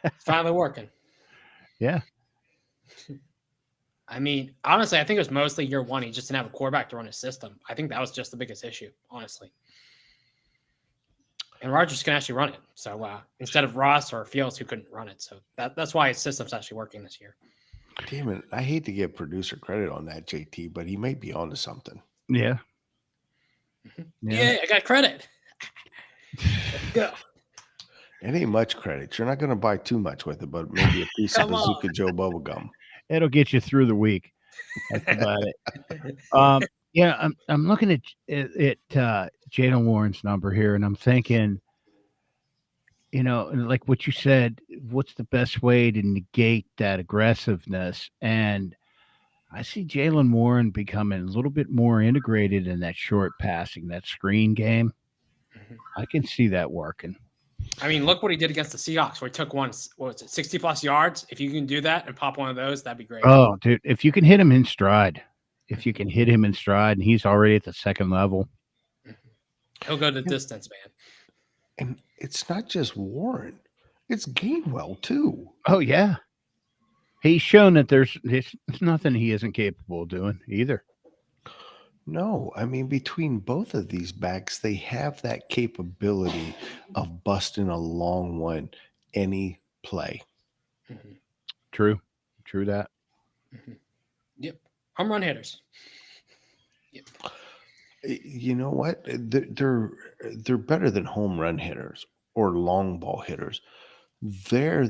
Speaker 3: it's finally working.
Speaker 1: Yeah.
Speaker 3: I mean, honestly, I think it was mostly year one. He just didn't have a quarterback to run his system. I think that was just the biggest issue, honestly. And Rodgers can actually run it. So instead of Ross or Fields who couldn't run it. So that's why his system's actually working this year.
Speaker 4: Damn it. I hate to give producer credit on that, JT, but he may be onto something.
Speaker 1: Yeah.
Speaker 3: Yeah, I got credit. Go.
Speaker 4: It ain't much credit. You're not going to buy too much with it, but maybe a piece of
Speaker 3: Come on.
Speaker 4: Bazooka Joe bubblegum.
Speaker 1: It'll get you through the week. That's about it. Yeah, I'm looking at Jalen Warren's number here, and I'm thinking, like what you said, what's the best way to negate that aggressiveness? And I see Jalen Warren becoming a little bit more integrated in that short passing, that screen game. I can see that working.
Speaker 3: I mean, look what he did against the Seahawks, where he took 60 plus yards. If you can do that and pop one of those, that'd be great.
Speaker 1: Oh, dude, if you can hit him in stride, and he's already at the second level,
Speaker 3: he'll go the distance, man.
Speaker 4: And it's not just Warren, it's Gainwell, too.
Speaker 1: Oh, yeah. He's shown that there's nothing he isn't capable of doing either.
Speaker 4: No, I mean, between both of these backs, they have that capability of busting a long one any play.
Speaker 3: Mm-hmm.
Speaker 1: True that.
Speaker 3: Mm-hmm. Yep. Home run hitters. Yep.
Speaker 4: You know what? They're better than home run hitters or long ball hitters. They're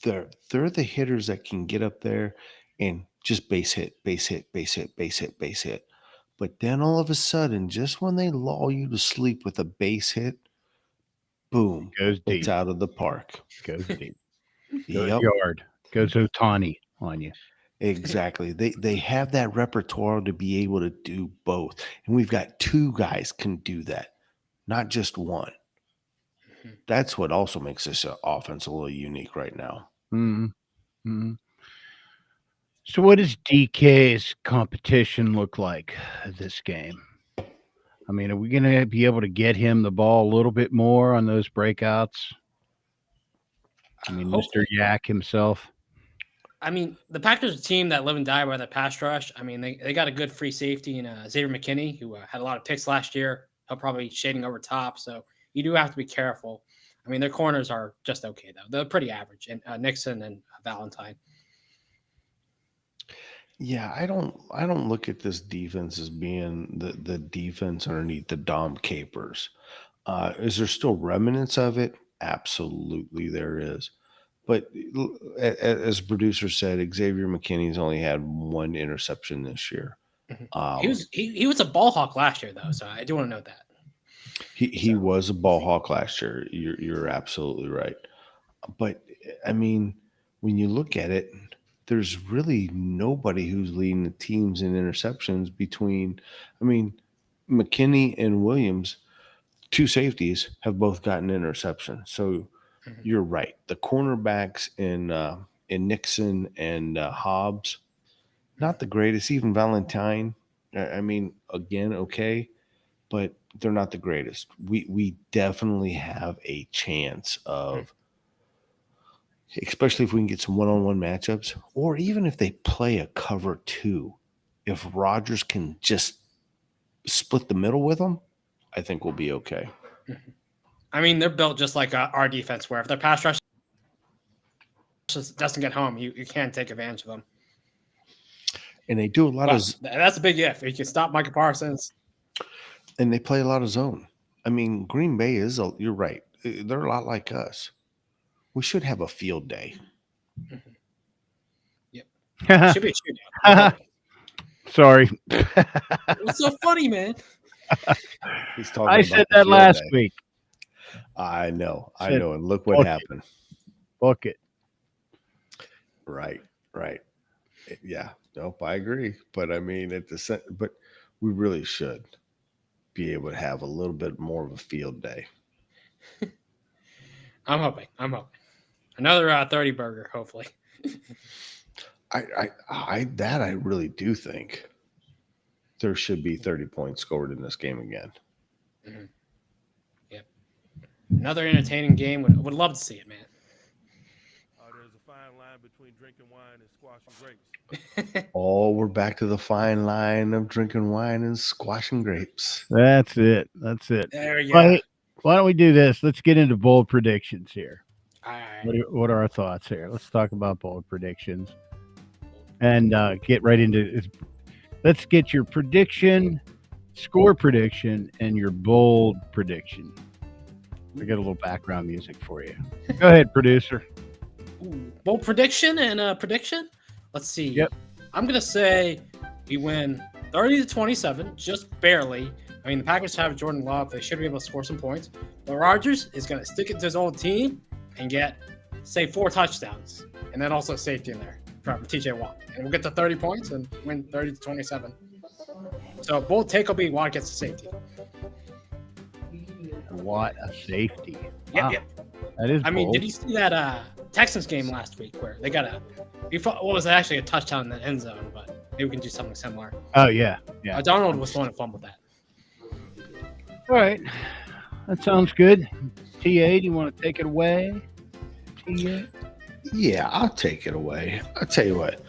Speaker 4: the hitters that can get up there and just base hit. But then all of a sudden, just when they lull you to sleep with a base hit, boom,
Speaker 1: Goes deep.
Speaker 4: it's out of the park.
Speaker 1: Goes deep. Goes
Speaker 4: Yep,
Speaker 1: yard. Goes Otani on you.
Speaker 4: exactly. They have that repertoire to be able to do both. And we've got two guys can do that, not just one. That's what also makes this offense a little unique right now.
Speaker 1: Mm-hmm. So what does DK's competition look like this game? I mean, are we going to be able to get him the ball a little bit more on those breakouts? I mean, Mr. Yak himself.
Speaker 3: I mean, the Packers are a team that live and die by the pass rush. I mean, they got a good free safety in Xavier McKinney, who had a lot of picks last year. He'll probably be shading over top, so you do have to be careful. I mean, their corners are just okay, though. They're pretty average, and Nixon and Valentine.
Speaker 4: Yeah, I don't look at this defense as being the defense underneath the Dom Capers. Is there still remnants of it? Absolutely, there is. But as the producer said, Xavier McKinney's only had one interception this year.
Speaker 3: He was a ball hawk last year, though, so I do want to note that.
Speaker 4: He was a ball hawk last year. You're absolutely right. But I mean, when you look at it, there's really nobody who's leading the teams in interceptions between, I mean, McKinney and Williams, two safeties, have both gotten interceptions. So you're right. The cornerbacks in Nixon and Hobbs, not the greatest. Even Valentine, I mean, again, okay, but they're not the greatest. We definitely have a chance of, especially if we can get some one-on-one matchups, or even if they play a cover two, if Rodgers can just split the middle with them, I think we'll be okay.
Speaker 3: I mean, they're built just like our defense, where if their pass rush doesn't get home, you can't take advantage of them.
Speaker 4: And they do a lot of
Speaker 3: that's a big if. You can stop Micah Parsons.
Speaker 4: And they play a lot of zone. I mean, Green Bay you're right. They're a lot like us. We should have a field day.
Speaker 3: Yep. It should be a shootout.
Speaker 1: Sorry.
Speaker 3: What's so funny, man?
Speaker 4: He's talking
Speaker 1: I
Speaker 4: about
Speaker 1: said
Speaker 4: the
Speaker 1: that
Speaker 4: field
Speaker 1: last
Speaker 4: day.
Speaker 1: week.
Speaker 4: I know.
Speaker 1: Said,
Speaker 4: And look what happened.
Speaker 1: Book it.
Speaker 4: Right. Yeah. Nope, I agree. But I mean, but we really should be able to have a little bit more of a field day.
Speaker 3: I'm hoping. Another 30 burger, hopefully.
Speaker 4: I really do think there should be 30 points scored in this game again.
Speaker 3: Mm-hmm. Yep. Another entertaining game. Would love to see it, man.
Speaker 5: There's a fine line between drinking wine and squashing grapes.
Speaker 4: Oh, we're back to the fine line of drinking wine and squashing grapes.
Speaker 1: That's it.
Speaker 3: There we go.
Speaker 1: Why don't we do this? Let's get into bold predictions here.
Speaker 3: All right.
Speaker 1: What are our thoughts here? Let's talk about bold predictions and get right into it. Let's get your prediction, score prediction, and your bold prediction. I got a little background music for you. Go ahead, producer.
Speaker 3: Ooh, bold prediction and prediction. Let's see.
Speaker 1: Yep.
Speaker 3: I'm going to say we win 30-27, just barely. I mean, the Packers have Jordan Love. They should be able to score some points. But Rodgers is going to stick it to his old team and get, say, 4 touchdowns. And then also safety in there from TJ Watt. And we'll get to 30 points and win 30-27. So bold take will be Watt gets the safety.
Speaker 1: What a safety.
Speaker 3: Yep,
Speaker 1: Wow.
Speaker 3: yep.
Speaker 1: That is bold.
Speaker 3: I mean, did you see that Texans game last week where they got what was actually a touchdown in the end zone, but maybe we can do something similar.
Speaker 1: Oh, yeah.
Speaker 3: Donald was the one to fumble that.
Speaker 1: All right. That sounds good. TA, do you want to take it away? TA?
Speaker 4: Yeah, I'll take it away. I'll tell you what.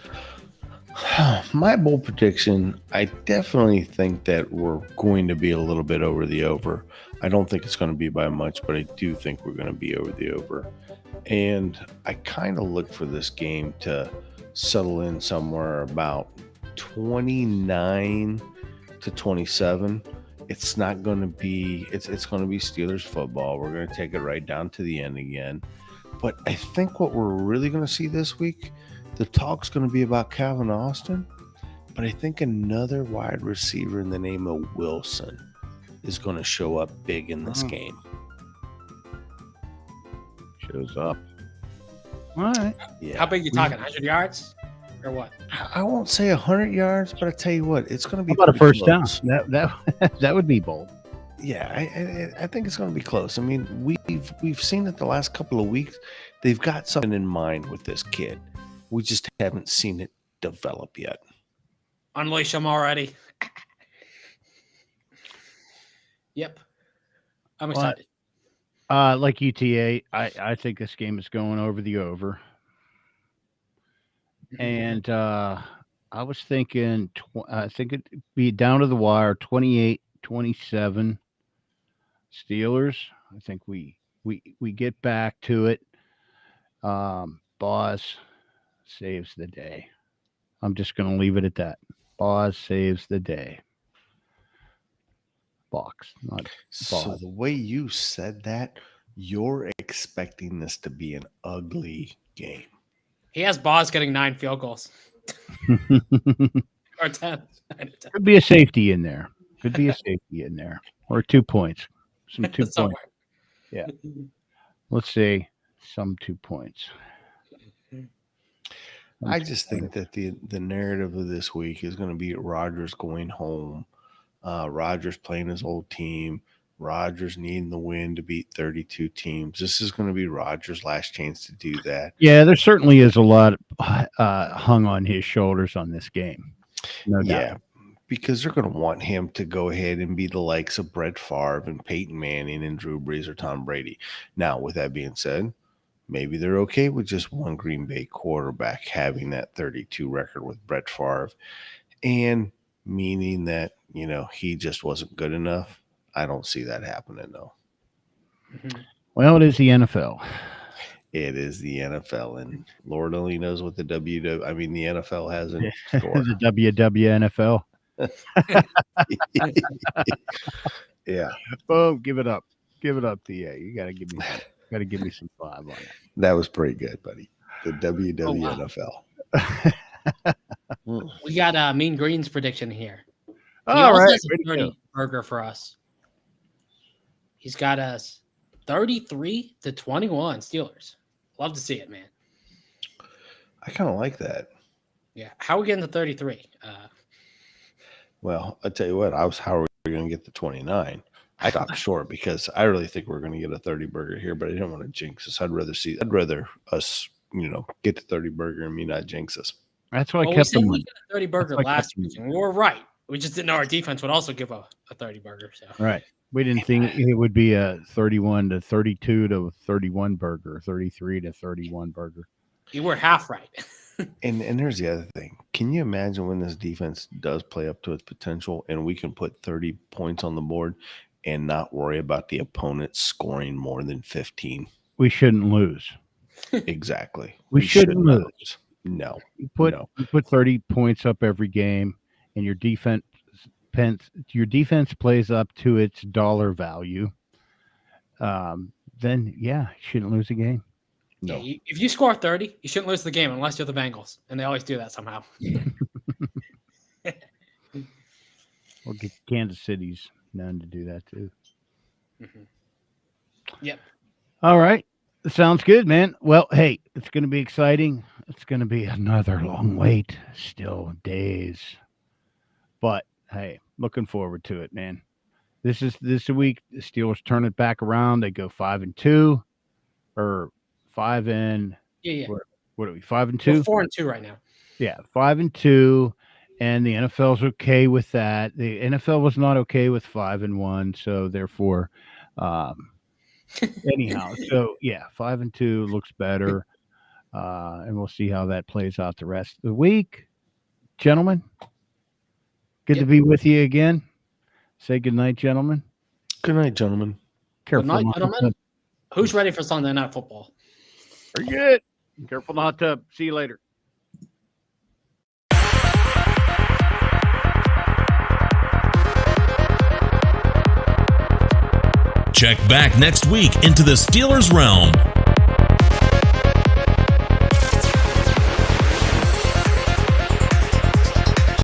Speaker 4: My bold prediction, I definitely think that we're going to be a little bit over the over. I don't think it's going to be by much, but I do think we're going to be over the over. And I kind of look for this game to settle in somewhere about 29-27. It's not going to be, it's going to be Steelers football. We're going to take it right down to the end again. But I think what we're really going to see this week, the talk's going to be about Calvin Austin, but I think another wide receiver in the name of Wilson is going to show up big in this game.
Speaker 1: Shows up. All right.
Speaker 3: Yeah. How big are you talking? 100 yards or what?
Speaker 4: I won't say 100 yards, but I tell you what, it's going to be
Speaker 1: about a first
Speaker 4: close.
Speaker 1: down. That would be bold.
Speaker 4: Yeah, I think it's going to be close. I mean, we've seen it the last couple of weeks. They've got something in mind with this kid. We just haven't seen it develop yet.
Speaker 3: Unleash him already. Yep. I'm excited.
Speaker 1: Like UTA, I think this game is going over the over. And I was thinking, I think it'd be down to the wire, 28-27 Steelers. I think we get back to it. Boz saves the day. I'm just going to leave it at that. Boz saves the day. Box, not Boz.
Speaker 4: So the way you said that, you're expecting this to be an ugly game.
Speaker 3: He has Boz getting 9 field goals. Or 10.
Speaker 1: Could be a safety in there. Or 2 points. Some 2 points. Yeah. Let's see. Some 2 points.
Speaker 4: I just think that the narrative of this week is going to be Rodgers going home. Rodgers playing his old team. Rodgers needing the win to beat 32 teams. This is going to be Rodgers' last chance to do that.
Speaker 1: Yeah, there certainly is a lot hung on his shoulders on this game. No doubt.
Speaker 4: Yeah, because they're going to want him to go ahead and be the likes of Brett Favre and Peyton Manning and Drew Brees or Tom Brady. Now, with that being said, maybe they're okay with just one Green Bay quarterback having that 32 record with Brett Favre, and meaning that, he just wasn't good enough. I don't see that happening though.
Speaker 3: Mhm.
Speaker 1: Well, it is the NFL.
Speaker 4: It is the NFL, and Lord only knows what the the NFL has in store.
Speaker 1: The WWNFL.
Speaker 4: Yeah,
Speaker 1: Oh, give it up. Give it up, DA. You gotta give me some 5 on it.
Speaker 4: that was pretty good, buddy. The
Speaker 3: Oh,
Speaker 4: WWNFL.
Speaker 3: We got a Mean Green's prediction here. He
Speaker 1: All
Speaker 3: also
Speaker 1: right.
Speaker 3: has a
Speaker 1: way to
Speaker 3: 30
Speaker 1: go.
Speaker 3: burger for us. He's got us 33-21 Steelers. Love to see it, man.
Speaker 4: I kind of like that.
Speaker 3: Yeah. How are we getting to 33?
Speaker 4: Well, I tell you what, how are we going to get the 29? I stopped short because I really think we're going to get a 30 burger here, but I didn't want to jinx us. I'd rather us, get the 30 burger and me not jinx us.
Speaker 1: That's why I
Speaker 3: Well, we
Speaker 1: kept
Speaker 3: said
Speaker 1: them.
Speaker 3: we got a 30 burger
Speaker 1: That's why I
Speaker 3: last
Speaker 1: kept them.
Speaker 3: week, and we were right. We just didn't know our defense would also give a 30 burger. So
Speaker 1: Right. We didn't think it would be a 31 to 32 to 31 burger, 33 to 31 burger.
Speaker 3: you were half right.
Speaker 4: And there's the other thing. Can you imagine when this defense does play up to its potential and we can put 30 points on the board and not worry about the opponent scoring more than 15?
Speaker 1: We shouldn't lose.
Speaker 4: Exactly.
Speaker 1: We shouldn't
Speaker 4: not
Speaker 1: lose.
Speaker 4: No.
Speaker 1: You put 30 points up every game, and your defense plays up to its dollar value. Then you shouldn't lose a game.
Speaker 4: No.
Speaker 3: Yeah, if you score 30, you shouldn't lose the game unless you're the Bengals, and they always do that somehow.
Speaker 1: Well, Kansas City's known to do that too.
Speaker 3: Mhm. Yep.
Speaker 1: All right. Sounds good, man. Well, hey, it's going to be exciting. It's going to be another long wait. Still days. But, hey, looking forward to it, man. This week. The Steelers turn it back around. They go 5-2 or 5 and
Speaker 3: Yeah.
Speaker 1: what are we? 5-2?
Speaker 3: We're 4-2 right now.
Speaker 1: Yeah, 5-2. And the NFL's okay with that. The NFL was not okay with 5-1. So therefore, anyhow, so 5-2 looks better, and we'll see how that plays out the rest of the week. Gentlemen, good to be with you again. Say good night, gentlemen.
Speaker 4: Good night, gentlemen.
Speaker 1: Careful.
Speaker 3: Good night,
Speaker 1: not to-
Speaker 3: gentlemen. Who's ready for Sunday Night Football?
Speaker 1: Very good. Careful not to. See you later.
Speaker 2: Check back next week into the Steelers Realm.